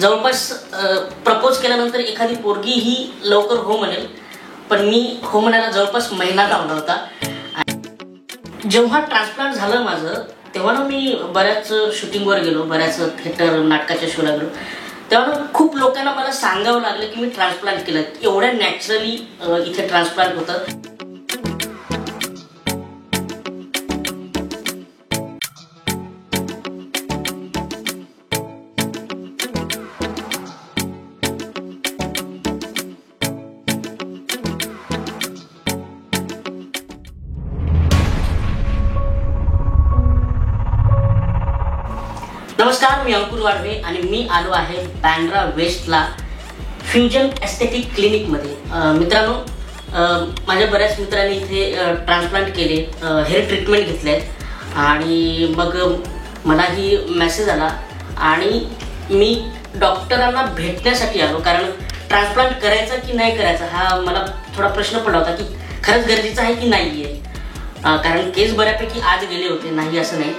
जवळपास प्रपोज केल्यानंतर एखादी पोरगी ही लवकर हो म्हणेल, पण मी हो म्हणायला जवळपास महिना लावला होता. जेव्हा ट्रान्सप्लांट झालं माझं, तेव्हा ना मी बऱ्याच शूटिंगवर गेलो, बऱ्याच थिएटर नाटकाच्या शोला गेलो. तेव्हा ना खूप लोकांना मला सांगावं लागलं की मी ट्रान्सप्लांट केलं. एवढ्या नॅचरली इथे ट्रान्सप्लांट होतं. नमस्कार, मी अंकुर वाढवे आणि मी आलो आहे बँड्रा वेस्टला फ्युजन एस्थेटिक क्लिनिकमध्ये. मित्रांनो, माझ्या बऱ्याच मित्रांनी इथे ट्रान्सप्लांट केले, हेअर ट्रीटमेंट घेतले आणि मग मलाही मेसेज आला आणि मी डॉक्टरांना भेटण्यासाठी आलो. कारण ट्रान्सप्लांट करायचा की नाही करायचा हा मला थोडा प्रश्न पडला होता की खरंच गरजेचं आहे की नाही आहे. कारण केस बऱ्यापैकी आज गेले होते, नाही असं नाही,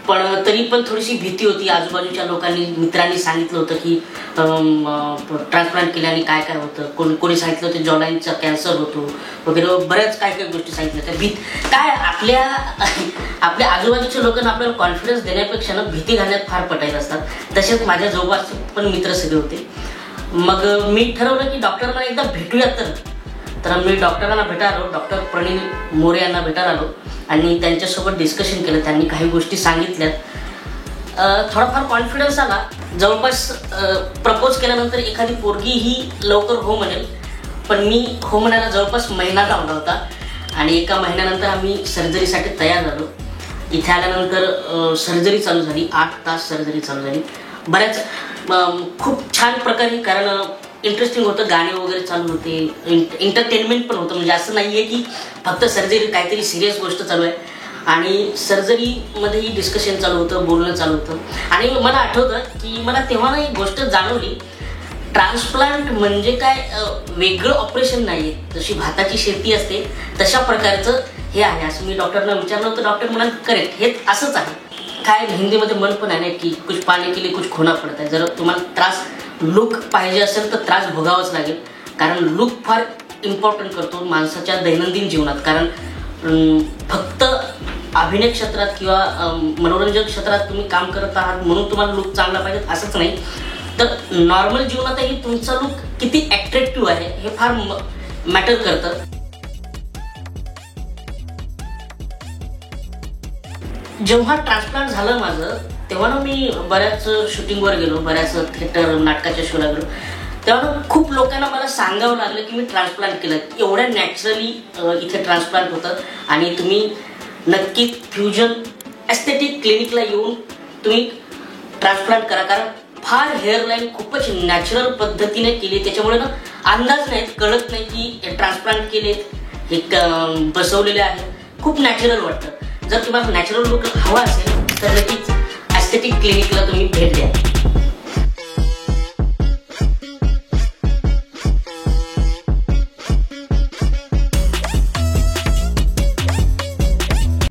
पण तरी पण थोडीशी भीती होती. आजूबाजूच्या लोकांनी, मित्रांनी सांगितलं होतं की ट्रान्सप्लांट केल्याने काय काय होतं. कोणी सांगितलं होतं जॉलाईनचा कॅन्सर होतो वगैरे, बऱ्याच काय काय गोष्टी सांगितल्या. त्या काय आपल्या आजूबाजूच्या लोकांना आपल्याला कॉन्फिडन्स देण्यापेक्षा ना भीती घालण्यात फार पटायला असतात. तसेच माझ्या जवळपास पण मित्र सगळे होते. मग मी ठरवलं की डॉक्टरांना एकदा भेटूया. तर मी डॉक्टरांना भेटायला आलो, डॉक्टर प्रणील मोरे यांना भेटायला आलो आणि त्यांच्यासोबत डिस्कशन केलं. त्यांनी काही गोष्टी सांगितल्यात. थोडाफार कॉन्फिडन्स आला. जवळपास प्रपोज केल्यानंतर एखादी पोरगी ही लवकर हो म्हणेल, पण मी हो म्हणायला जवळपास महिना लावला होता आणि एका महिन्यानंतर आम्ही सर्जरीसाठी तयार झालो. इथे आल्यानंतर सर्जरी चालू झाली. 8 तास सर्जरी चालू झाली. बऱ्याच खूप छान प्रकारे, कारण इंटरेस्टिंग होतं, गाणे वगैरे चालू होते, एंटरटेनमेंट पण होतं. म्हणजे असं नाही आहे की फक्त सर्जरी काहीतरी सिरियस गोष्ट चालू आहे. आणि सर्जरीमध्येही डिस्कशन चालू होतं, बोलणं चालू होतं. आणि मला आठवतं की मला तेव्हा ना एक गोष्ट जाणवली, ट्रान्सप्लांट म्हणजे काय वेगळं ऑपरेशन नाही आहे. जशी भाताची शेती असते तशा प्रकारचं हे आहे असं मी डॉक्टरना विचारलं होतं. डॉक्टर म्हणाले करेक्ट, हे असंच आहे. काय हिंदीमध्ये म्हण पण आहे ना की कुछ पाने के लिए कुछ खोना पडत आहे. जर तुम्हाला त्रास लुक पाहिजे असेल तर त्रास भोगावाच लागेल. कारण लुक फार इम्पॉर्टंट करतो माणसाच्या दैनंदिन जीवनात. कारण फक्त अभिनय क्षेत्रात किंवा मनोरंजन क्षेत्रात तुम्ही काम करत आहात म्हणून तुम्हाला लुक चांगला पाहिजे असंच नाही, तर नॉर्मल जीवनातही तुमचा लुक किती अट्रॅक्टिव्ह आहे हे फार मॅटर करतं. जेव्हा ट्रान्सप्लांट झालं माझं, तेव्हा ना मी बऱ्याच शूटिंगवर गेलो, बऱ्याच थिएटर नाटकाच्या शोला गेलो. तेव्हा खूप लोकांना मला सांगावं लागलं की मी ट्रान्सप्लांट केलं. एवढ्या नॅचरली इथे ट्रान्सप्लांट होतं आणि तुम्ही नक्की फ्युजन एस्थेटिक क्लिनिकला येऊन तुम्ही ट्रान्सप्लांट करा. कारण फार हेअरलाईन खूपच नॅचरल पद्धतीने केली. त्याच्यामुळे ना अंदाज नाहीत, कळत नाही की ट्रान्सप्लांट केलेत, हे बसवलेले आहे. खूप नॅचरल वाटतं. जर तुम्हाला नॅचरल लुक हवा असेल तर नक्कीच एस्थेटिक क्लिनिकला तुम्ही भेट द्या.